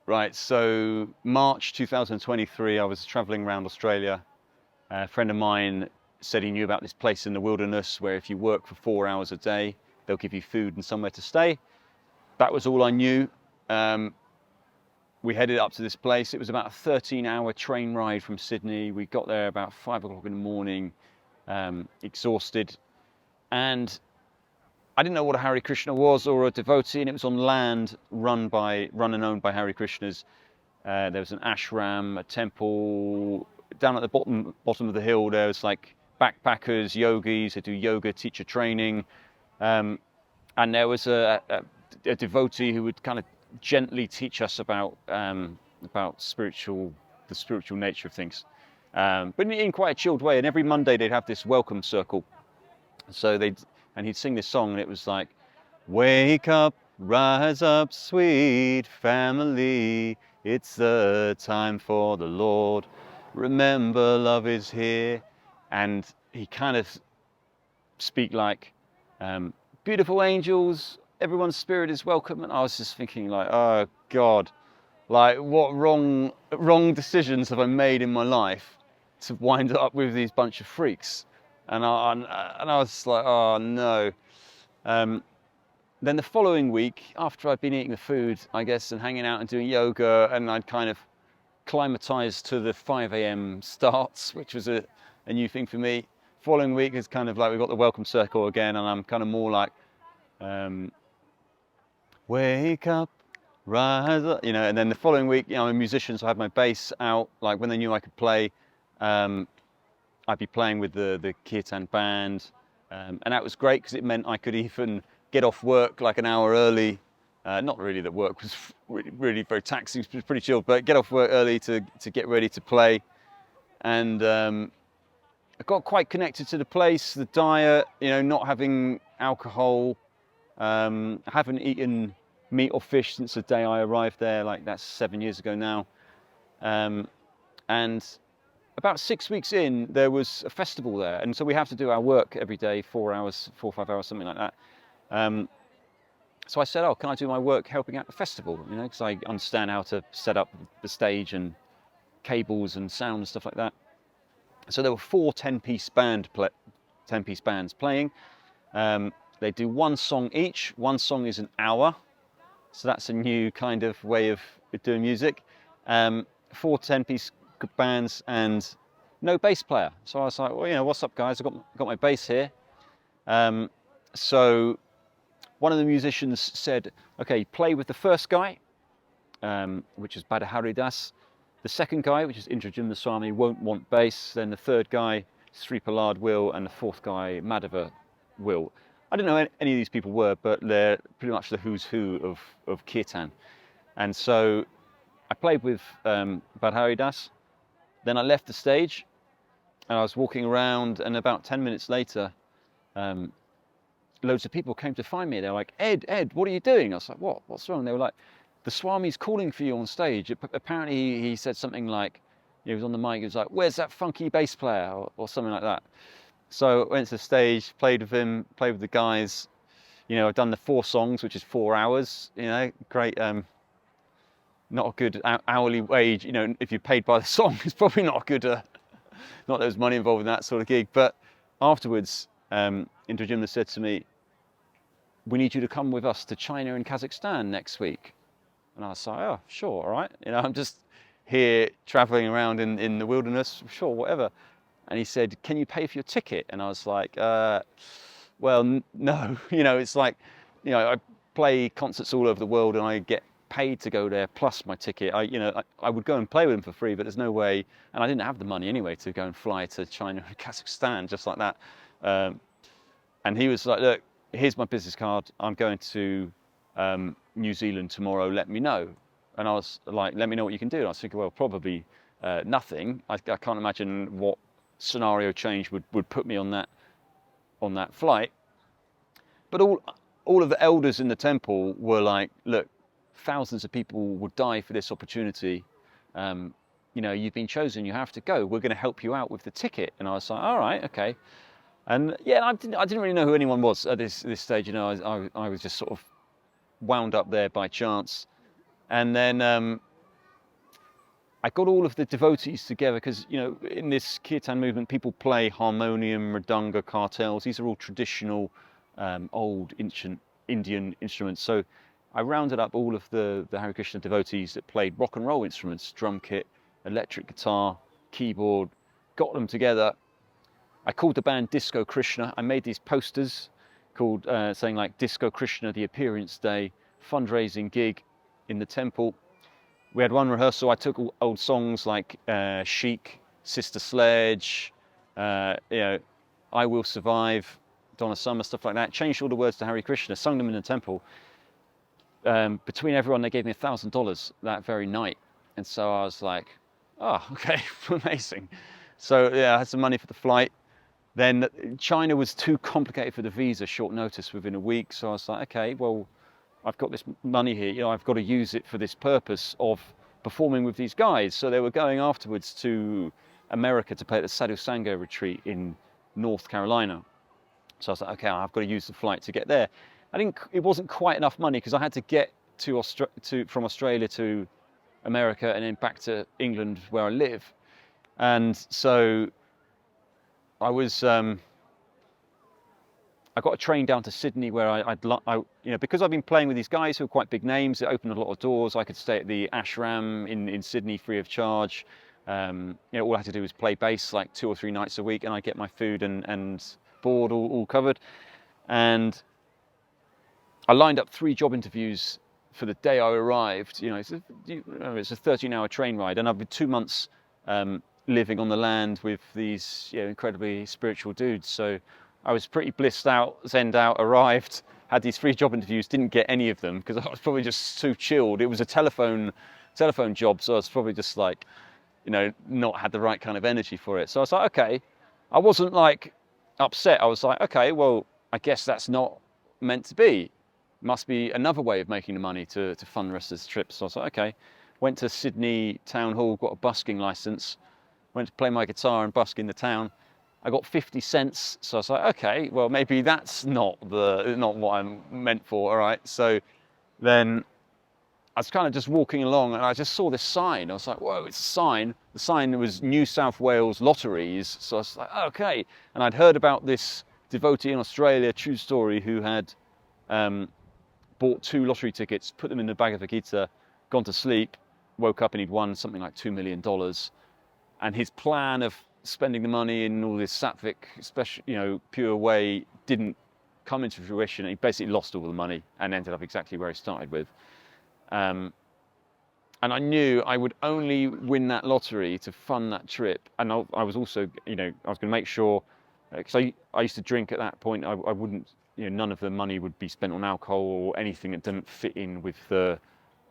Right, so March 2023, I was traveling around Australia. A friend of mine said he knew about this place in the wilderness where if you work for 4 hours a day, they'll give you food and somewhere to stay. That was all I knew. We headed up to this place. It was about a 13-hour train ride from Sydney. We got there about 5 o'clock in the morning, exhausted. And I didn't know what a Hare Krishna was or a devotee, and it was on land run and owned by Hare Krishnas. There was an ashram, a temple. Down at the bottom of the hill, there was like backpackers, yogis who do yoga teacher training. And there was a devotee who would kind of gently teach us about the spiritual nature of things, but in quite a chilled way. And every Monday they'd have this welcome circle. So he'd sing this song, and it was like, "Wake up, rise up, sweet family. It's the time for the Lord. Remember, love is here." And he kind of speak like, "Beautiful angels, everyone's spirit is welcome." And I was just thinking like, oh God, like what wrong decisions have I made in my life to wind up with these bunch of freaks? And I was like, oh no. Then the following week, after I'd been eating the food, I guess, and hanging out and doing yoga, and I'd kind of climatized to the 5 a.m. starts, which was a new thing for me. Following week is kind of like, we've got the welcome circle again, and I'm kind of more like, wake up, rise up, and then the following week, I'm a musician, so I had my bass out. Like when they knew I could play, I'd be playing with the kirtan band, and that was great because it meant I could even get off work like an hour early. Not really that work was really very taxing, it was pretty chill, but get off work early to get ready to play. And I got quite connected to the place, the diet, not having alcohol. I haven't eaten meat or fish since the day I arrived there, like that's 7 years ago now. And about 6 weeks in, there was a festival there. And so we have to do our work every day, 4 or 5 hours, something like that. So I said, oh, can I do my work helping out the festival? Because I understand how to set up the stage and cables and sound and stuff like that. So there were 4 10-piece bands playing. They do one song each. One song is an hour. So that's a new kind of way of doing music. 4 10-piece bands and no bass player. So I was like, well, what's up, guys? I've got my bass here. So one of the musicians said, okay, play with the first guy, which is Badahari Das. The second guy, which is Indrajimna Swami, won't want bass. Then the third guy, Sri Prahlad, will, and the fourth guy, Madhava, will. I didn't know any of these people were, but they're pretty much the who's who of kirtan. And so I played with Badhari Das. Then I left the stage, and I was walking around, and about 10 minutes later, loads of people came to find me. They were like, Ed, what are you doing? I was like, what's wrong? They were like, the Swami's calling for you on stage. Apparently he said something like, he was on the mic, he was like, where's that funky bass player? Or something like that. So I went to the stage, played with him, played with the guys. I've done the 4 songs, which is 4 hours, great. Not a good hourly wage, if you're paid by the song, it's probably not a good, not that there's money involved in that sort of gig. But afterwards, Indrajimna said to me, we need you to come with us to China and Kazakhstan next week. And I was like, oh, sure, all right. I'm just here traveling around in the wilderness, sure, whatever. And he said, can you pay for your ticket? And I was like, well, no. It's like, I play concerts all over the world and I get paid to go there plus my ticket. I would go and play with him for free, but there's no way. And I didn't have the money anyway to go and fly to China and Kazakhstan just like that. And he was like, look, here's my business card. I'm going to New Zealand tomorrow. Let me know. And I was like, let me know what you can do. And I was thinking, well, probably nothing. I can't imagine what scenario change would put me on that flight. But all of the elders in the temple were like, look, thousands of people would die for this opportunity. You've been chosen. You have to go. We're going to help you out with the ticket. And I was like, all right, okay. And yeah, I didn't really know who anyone was at this stage. I was just sort of wound up there by chance. And then I got all of the devotees together because, you know, in this kirtan movement, people play harmonium, mridanga, kartals. These are all traditional, old ancient Indian instruments. So I rounded up all of the Hare Krishna devotees that played rock and roll instruments, drum kit, electric guitar, keyboard, got them together. I called the band Disco Krishna. I made these posters called saying like Disco Krishna, the Appearance Day, fundraising gig in the temple. We had one rehearsal. I took old songs like Chic, Sister Sledge, you know, I Will Survive, Donna Summer, stuff like that. Changed all the words to Hare Krishna, sung them in the temple. Between everyone, they gave me $1,000 that very night. And so I was like, oh, okay, amazing. So yeah, I had some money for the flight. Then China was too complicated for the visa, short notice within a week. So I was like, okay, well, I've got this money here, you know, I've got to use it for this purpose of performing with these guys. So they were going afterwards to America to play at the Sadhu Sangha retreat in North Carolina. So I was like, okay, I've got to use the flight to get there. It wasn't quite enough money because I had to get from Australia to America and then back to England where I live. And so I was, I got a train down to Sydney where you know, because I've been playing with these guys who are quite big names, it opened a lot of doors. I could stay at the ashram in Sydney free of charge. You know, all I had to do was play bass like 2 or 3 nights a week, and I get my food and board all covered. And I lined up 3 job interviews for the day I arrived. You know, it's a 13-hour train ride, and I've been 2 months living on the land with these, you know, incredibly spiritual dudes. So I was pretty blissed out, zenned out, arrived, had these 3 job interviews, didn't get any of them because I was probably just too chilled. It was a telephone job, so I was probably just like, you know, not had the right kind of energy for it. So I was like, okay, I wasn't like upset. I was like, okay, well, I guess that's not meant to be. Must be another way of making the money to fund the rest of this trip. So I was like, okay, went to Sydney Town Hall, got a busking license, went to play my guitar and busk in the town. I got 50 cents, so I was like, okay, well, maybe that's not what I'm meant for, all right. So then I was kind of just walking along and I just saw this sign. I was like, whoa, it's a sign. The sign was New South Wales Lotteries. So I was like, okay. And I'd heard about this devotee in Australia, true story, who had bought 2 lottery tickets, put them in the Bhagavad Gita, gone to sleep, woke up and he'd won something like $2 million. And his plan of spending the money in all this sattvic, special, you know, pure way didn't come into fruition. He basically lost all the money and ended up exactly where he started with. And I knew I would only win that lottery to fund that trip. And I was also, you know, I was going to make sure, because I used to drink at that point, I wouldn't, you know, none of the money would be spent on alcohol or anything that didn't fit in with the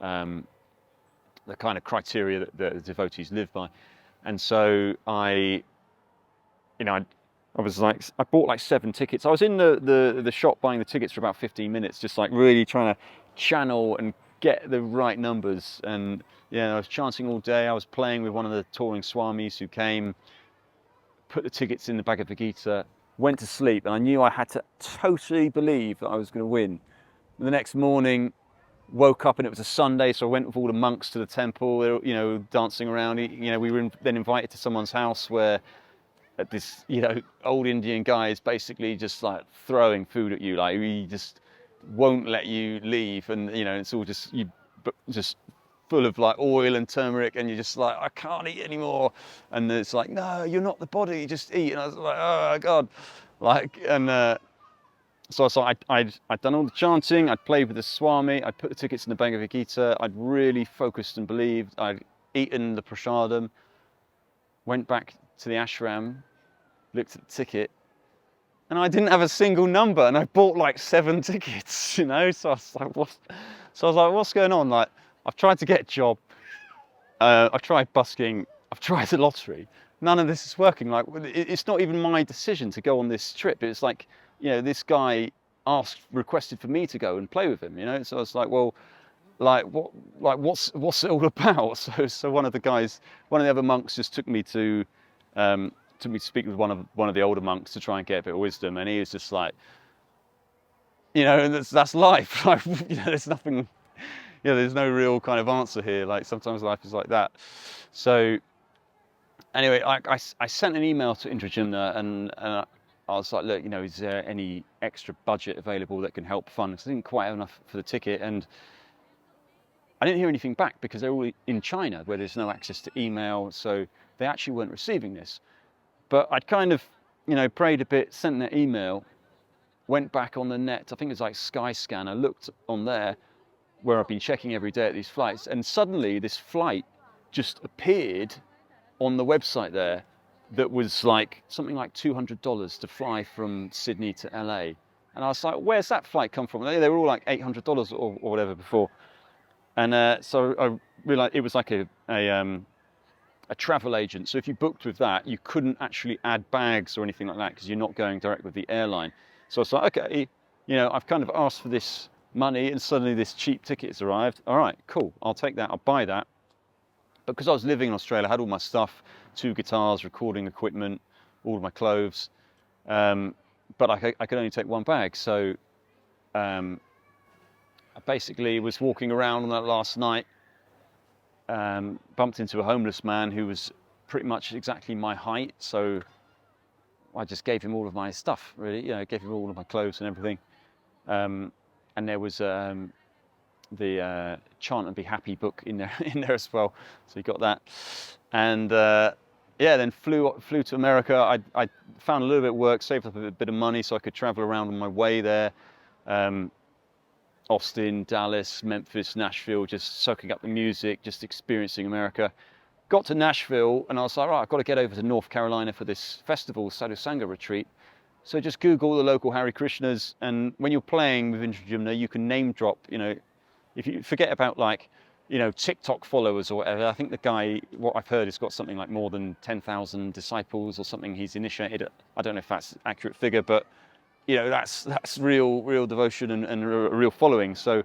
kind of criteria that the devotees live by. And so I was like, I bought like 7 tickets. I was in the shop buying the tickets for about 15 minutes, just like really trying to channel and get the right numbers. And yeah, I was chanting all day. I was playing with one of the touring swamis who came, put the tickets in the Bhagavad Gita, went to sleep, and I knew I had to totally believe that I was going to win. And the next morning, woke up and it was a Sunday, so I went with all the monks to the temple. They were, you know, dancing around. You know, we were then invited to someone's house where this, you know, old Indian guy is basically just like throwing food at you, like he just won't let you leave, and you know, it's all just full of like oil and turmeric, and you're just like, I can't eat anymore. And it's like, no, you're not the body, just eat. And I was like, oh God, like, and so I'd done all the chanting, I'd played with the Swami, I'd put the tickets in the Bhagavad Gita, I'd really focused and believed, I'd eaten the prasadam, went back to the ashram, looked at the ticket, and I didn't have a single number, and I bought like 7 tickets, you know. So I was like, what's going on? Like, I've tried to get a job, I've tried busking, I've tried the lottery. None of this is working. Like, it's not even my decision to go on this trip. It's like, you know, this guy requested for me to go and play with him, you know. So I was like, well, what's it all about? So one of the other monks just took me to speak with one of the older monks to try and get a bit of wisdom, and he was just like, you know, that's life. Like, you know, there's nothing, there's no real kind of answer here. Like sometimes life is like that. So anyway, I sent an email to Intragymna and I was like, look, is there any extra budget available that can help fund? Because I didn't quite have enough for the ticket, and I didn't hear anything back because they're all in China where there's no access to email, so they actually weren't receiving this. But I'd kind of, prayed a bit, sent an email, went back on the net, I think it was like Skyscanner, looked on there where I've been checking every day at these flights, and suddenly this flight just appeared on the website there that was like something like $200 to fly from Sydney to LA. And I was like, where's that flight come from? They were all like $800 or whatever before. And so I realized it was like a travel agent. So if you booked with that, you couldn't actually add bags or anything like that because you're not going direct with the airline. So I was like, okay, I've kind of asked for this money and suddenly this cheap ticket has arrived. All right, cool, I'll take that, I'll buy that. But because I was living in Australia, I had all my stuff, 2 guitars, recording equipment, all of my clothes, but I could only take 1 bag. So I basically was walking around on that last night, bumped into a homeless man who was pretty much exactly my height. So I just gave him all of my stuff, really. Gave him all of my clothes and everything. And there was the Chant and Be Happy book in there as well. So he got that. And then flew to America. I found a little bit of work, saved up a bit of money so I could travel around on my way there. Austin, Dallas, Memphis, Nashville, just soaking up the music, just experiencing America. Got to Nashville and I was like, right, I've got to get over to North Carolina for this festival, Sadhu Sangha retreat. So just Google the local Hare Krishnas, and when you're playing with Intragymna, you can name drop, if you forget about TikTok followers or whatever. I think the guy, what I've heard, has got something like more than 10,000 disciples or something he's initiated. I don't know if that's an accurate figure, but that's real devotion and a real following. So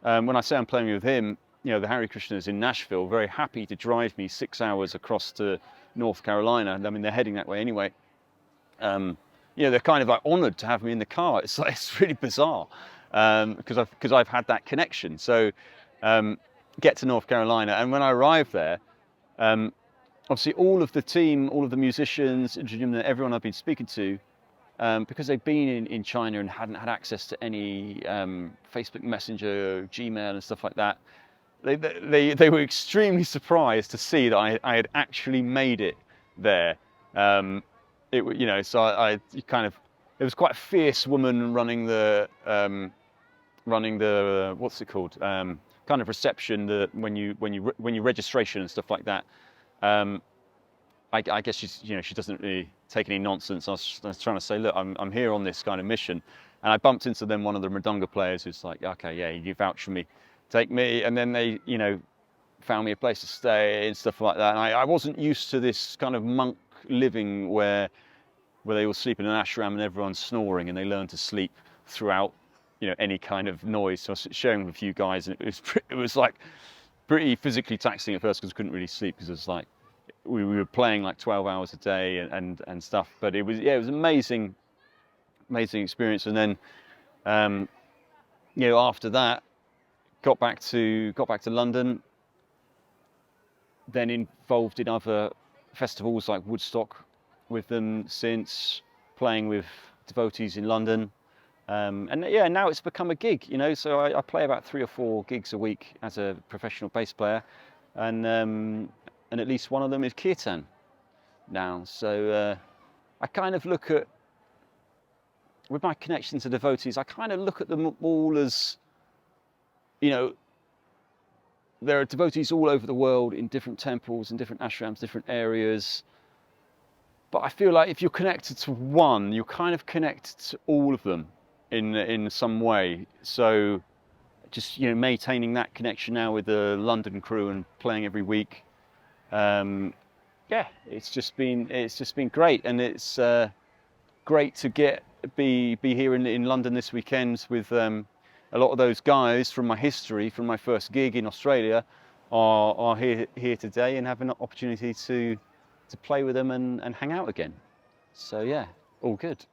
when I say I'm playing with him, the Hare Krishnas in Nashville, very happy to drive me 6 hours across to North Carolina. I mean, they're heading that way anyway. They're kind of like honoured to have me in the car. It's really bizarre because I've had that connection. So get to North Carolina, and when I arrived there, obviously all of the team, all of the musicians, everyone I've been speaking to, because they've been in China and hadn't had access to any Facebook Messenger, Gmail and stuff like that, they were extremely surprised to see that I had actually made it there. So it was quite a fierce woman running the what's it called, kind of reception, when you registration and stuff like that. I guess she doesn't really take any nonsense. I was trying to say, look, I'm here on this kind of mission, and I bumped into them, one of the mridanga players, who's like, okay, yeah, you vouch for me, take me, and then they found me a place to stay and stuff like that. And I wasn't used to this kind of monk living where they all sleep in an ashram and everyone's snoring, and they learn to sleep throughout any kind of noise. So I was sharing with a few guys, and it was like pretty physically taxing at first because I couldn't really sleep, because it was like we were playing like 12 hours a day and stuff. But it was amazing experience. And then after that, got back to London, then involved in other festivals like Woodstock with them since, playing with devotees in London. Now it's become a gig, so I play about 3 or 4 gigs a week as a professional bass player, and at least one of them is kirtan now. So I kind of look at, with my connection to devotees, I kind of look at them all as, there are devotees all over the world in different temples, in different ashrams, different areas. But I feel like if you're connected to one, you're kind of connected to all of them in some way. So just maintaining that connection now with the London crew and playing every week. It's just been great, and it's great to be here in London this weekend with a lot of those guys from my history, from my first gig in Australia, are here today and have an opportunity to play with them and hang out again. So yeah, all good.